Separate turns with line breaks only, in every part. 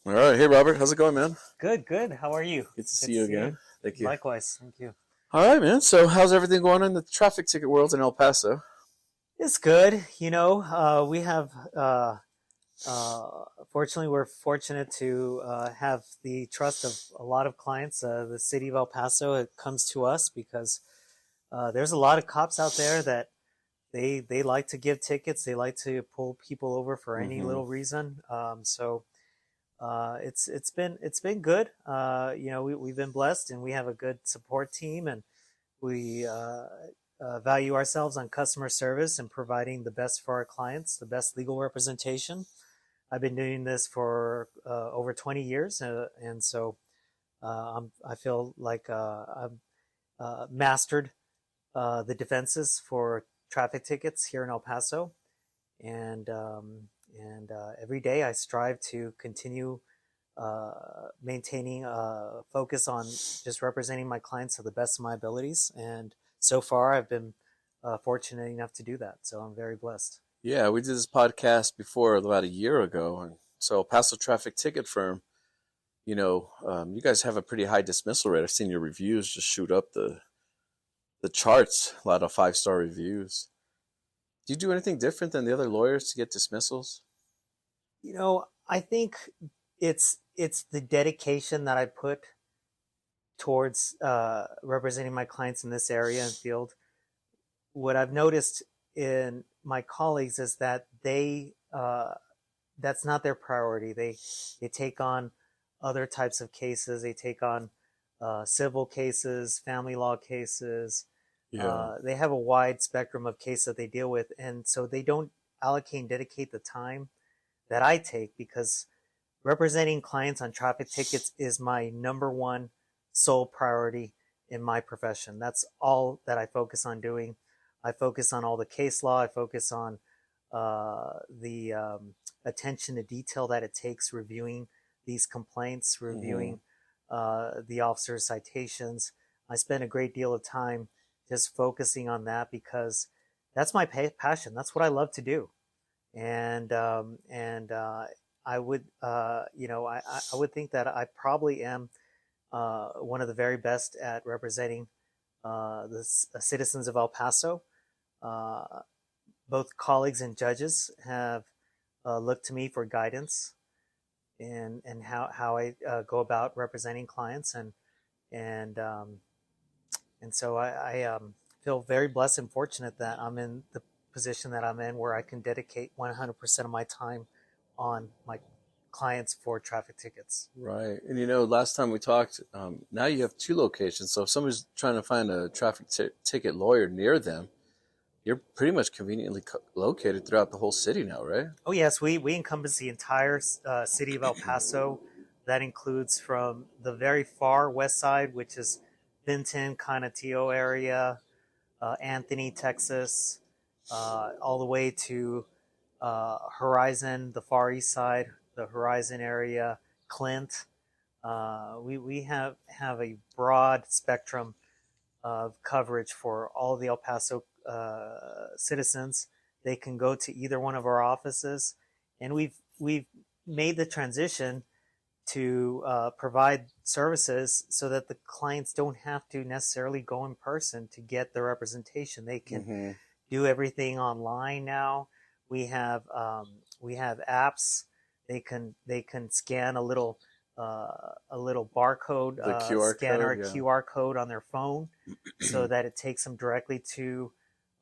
All right. Hey, Robert. How's it going, man?
Good, good. How are you?
Good to
Good
see
to
you
see you.
again. Thank you.
Likewise, thank you.
All right, man. So, how's everything going in the traffic ticket world in El Paso?
It's good. We have, fortunately, we're fortunate to have the trust of a lot of clients. The city of El Paso, it comes to us because there's a lot of cops out there that they like to give tickets. They like to pull people over for any
Mm-hmm.
little reason. It's been good. We've been blessed, and we have a good support team, and we value ourselves on customer service and providing the best for our clients, the best legal representation. I've been doing this for over 20 years, and so I feel like I've mastered the defenses for traffic tickets here in El Paso, and every day I strive to continue maintaining a focus on just representing my clients to the best of my abilities. And so far, I've been fortunate enough to do that. So I'm very blessed.
Yeah, we did this podcast before about a year ago, and so El Paso Traffic Ticket Firm. You guys have a pretty high dismissal rate. I've seen your reviews just shoot up the charts. A lot of 5-star reviews. Do you do anything different than the other lawyers to get dismissals?
I think it's the dedication that I put towards representing my clients in this area and field. What I've noticed in my colleagues is that that's not their priority. They take on other types of cases. They take on civil cases, family law cases.
Yeah.
They have a wide spectrum of cases that they deal with, and so they don't allocate and dedicate the time that I take, because representing clients on traffic tickets is my number one sole priority in my profession. That's all that I focus on doing. I focus on all the case law. I focus on the attention to detail that it takes reviewing these complaints,
Mm-hmm.
reviewing the officer's citations. I spend a great deal of time just focusing on that because that's my passion. That's what I love to do. And I would, I would think that I probably am one of the very best at representing the citizens of El Paso. Uh, Both colleagues and judges have looked to me for guidance and how I go about representing clients, and and so I feel very blessed and fortunate that I'm in the position that I'm in, where I can dedicate 100% of my time on my clients for traffic tickets.
Right. And last time we talked, now you have two locations. So if somebody's trying to find a traffic ticket lawyer near them, you're pretty much conveniently located throughout the whole city now, right?
Oh yes, we encompass the entire city of El Paso. That includes from the very far west side, which is Vinton, Conatillo area, Anthony, Texas, all the way to Horizon, the far east side, the Horizon area, Clint. We have a broad spectrum of coverage for all of the El Paso citizens. They can go to either one of our offices, and we've made the transition to provide services so that the clients don't have to necessarily go in person to get the representation. They can
Mm-hmm.
do everything online now. We have apps. They can scan a little barcode
The QR
scanner,
code, yeah.
QR code on their phone, so that it takes them directly to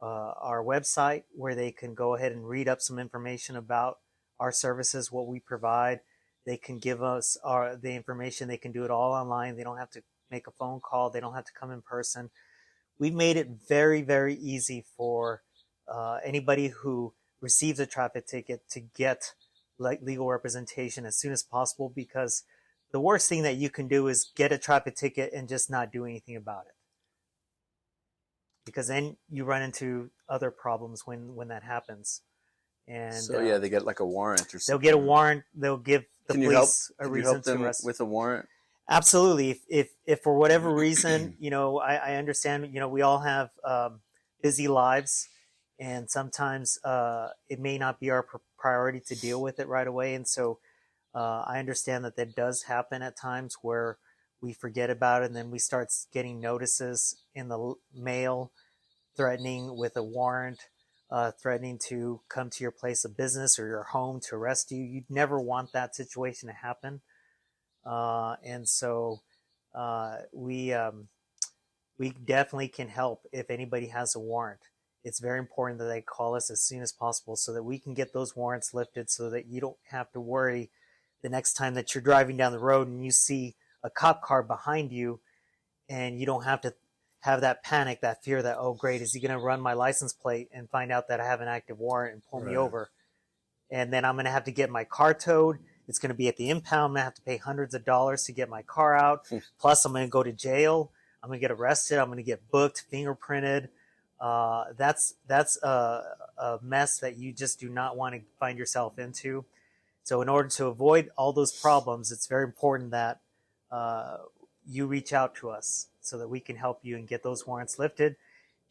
our website, where they can go ahead and read up some information about our services, what we provide. They can give us the information. They can do it all online. They don't have to make a phone call. They don't have to come in person. We've made it very, very easy for anybody who receives a traffic ticket to get legal representation as soon as possible, because the worst thing that you can do is get a traffic ticket and just not do anything about it, because then you run into other problems when that happens. And
So yeah, they get like a warrant or
they'll get a
something.
warrant. They'll give the
Can you help?
police a
Can you
reason
help
to
them
arrest.
with a warrant?
Absolutely. If for whatever reason, I understand, we all have busy lives, and sometimes it may not be our priority to deal with it right away. And so I understand that that does happen at times where we forget about it and then we start getting notices in the mail threatening with a warrant, threatening to come to your place of business or your home to arrest you. You'd never want that situation to happen. And so we definitely can help if anybody has a warrant. It's very important that they call us as soon as possible so that we can get those warrants lifted so that you don't have to worry the next time that you're driving down the road and you see a cop car behind you, and you don't have to have that panic, that fear that, oh, great, is he going to run my license plate and find out that I have an active warrant and pull me over? And then I'm going to have to get my car towed. It's going to be at the impound. I'm going to have to pay hundreds of dollars to get my car out. Plus, I'm going to go to jail. I'm going to get arrested. I'm going to get booked, fingerprinted. That's a mess that you just do not want to find yourself into. So in order to avoid all those problems, it's very important that you reach out to us so that we can help you and get those warrants lifted,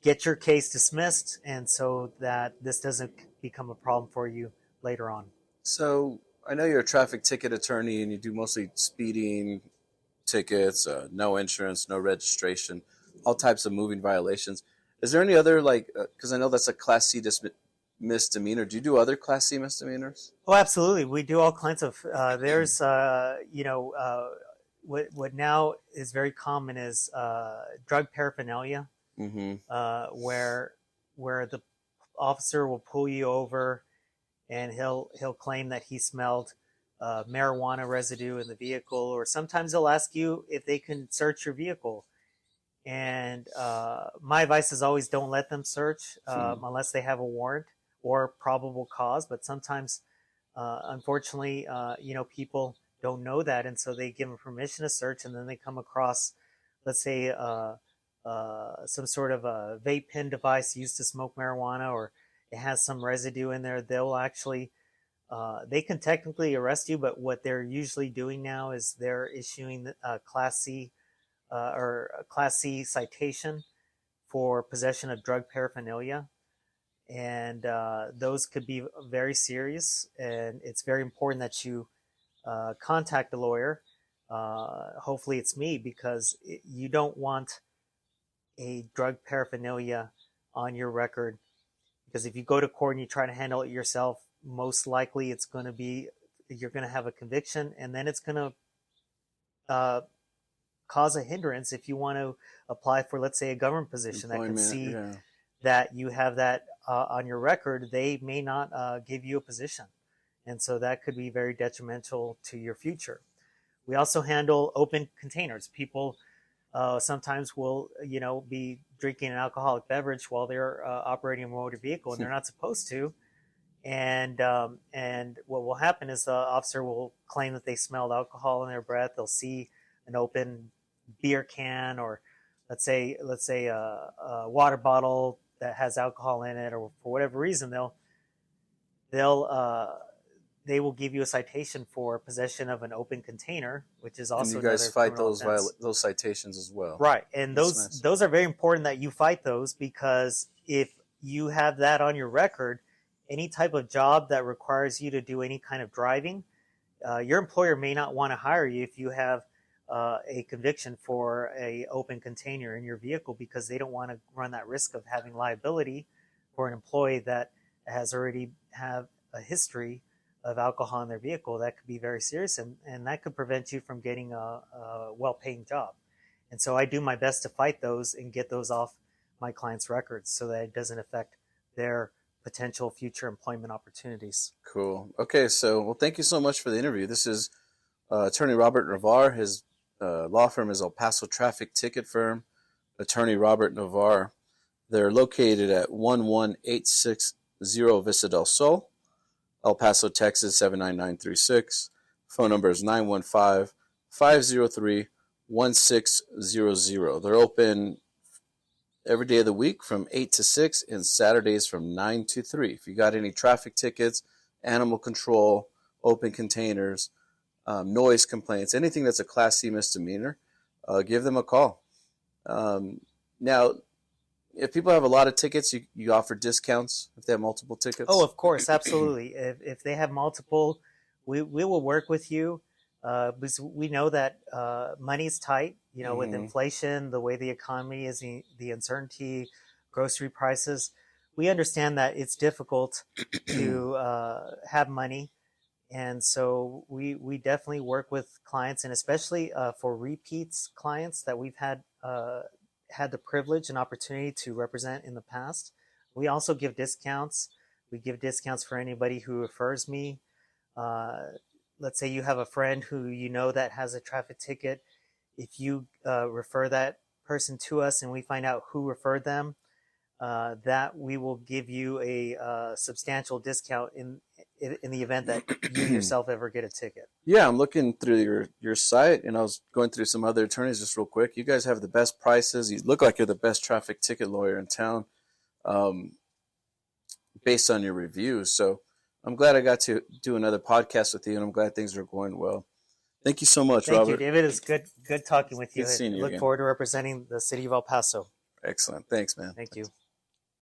get your case dismissed, and so that this doesn't become a problem for you later on.
So I know you're a traffic ticket attorney and you do mostly speeding tickets, no insurance, no registration, all types of moving violations. Is there any other, like, because I know that's a Class C misdemeanor. Do you do other Class C misdemeanors?
Oh, absolutely. We do all kinds of, there's, what now is very common is drug paraphernalia, where the officer will pull you over and he'll claim that he smelled marijuana residue in the vehicle, or sometimes they'll ask you if they can search your vehicle. And my advice is always don't let them search unless they have a warrant or probable cause. But sometimes, unfortunately, people don't know that, and so they give them permission to search, and then they come across, let's say, some sort of a vape pen device used to smoke marijuana, or it has some residue in there. They'll actually, they can technically arrest you, but what they're usually doing now is they're issuing a Class C or a Class C citation for possession of drug paraphernalia. And those could be very serious, and it's very important that you contact a lawyer. Hopefully it's me, because you don't want a drug paraphernalia on your record, because if you go to court and you try to handle it yourself, most likely it's going to be, you're going to have a conviction, and then it's going to cause a hindrance if you want to apply for, let's say, a government position that can see that you have that on your record. They may not give you a position. And so that could be very detrimental to your future. We also handle open containers. People sometimes will, be drinking an alcoholic beverage while they're operating a motor vehicle, and they're not supposed to. And what will happen is the officer will claim that they smelled alcohol in their breath. They'll see an open beer can, or let's say a water bottle that has alcohol in it, or for whatever reason they will give you a citation for possession of an open container, which is also,
and you guys fight those citations as well,
right? And those are very important that you fight those, because if you have that on your record, any type of job that requires you to do any kind of driving, your employer may not want to hire you if you have a conviction for a open container in your vehicle, because they don't want to run that risk of having liability for an employee that has already have a history of alcohol in their vehicle. That could be very serious, and that could prevent you from getting a well-paying job. And so I do my best to fight those and get those off my clients' records so that it doesn't affect their potential future employment opportunities.
Cool. Okay, so thank you so much for the interview. This is Attorney Robert Navarre. His law firm is El Paso Traffic Ticket Firm. Attorney Robert Navarre. They're located at 11860 Vista del Sol, El Paso, Texas 79936. Phone number is 915-503-1600. They're open every day of the week from 8 to 6 and Saturdays from 9 to 3. If you got any traffic tickets, animal control, open containers, noise complaints, anything that's a Class C misdemeanor, give them a call. Now, if people have a lot of tickets, you offer discounts if they have multiple tickets?
Oh, of course, absolutely. If they have multiple, we will work with you because we know that money's tight. You know, with
Mm-hmm.
inflation, the way the economy is, the uncertainty, grocery prices, we understand that it's difficult to have money, and so we definitely work with clients, and especially for repeats clients that we've had the privilege and opportunity to represent in the past. We also give discounts. We give discounts for anybody who refers me. Uh, let's say you have a friend who you know that has a traffic ticket. If you refer that person to us and we find out who referred them, that we will give you a substantial discount in the event that you yourself ever get a ticket.
Yeah, I'm looking through your site, and I was going through some other attorneys just real quick. You guys have the best prices. You look like you're the best traffic ticket lawyer in town, um, based on your reviews. So I'm glad I got to do another podcast with you, and I'm glad things are going well. Thank you so much,
Thank you,
Robert.
David. It's good talking with you.
Good
I
seeing you
look
again.
forward to representing the city of El Paso.
Excellent. Thanks, man.
Thank you.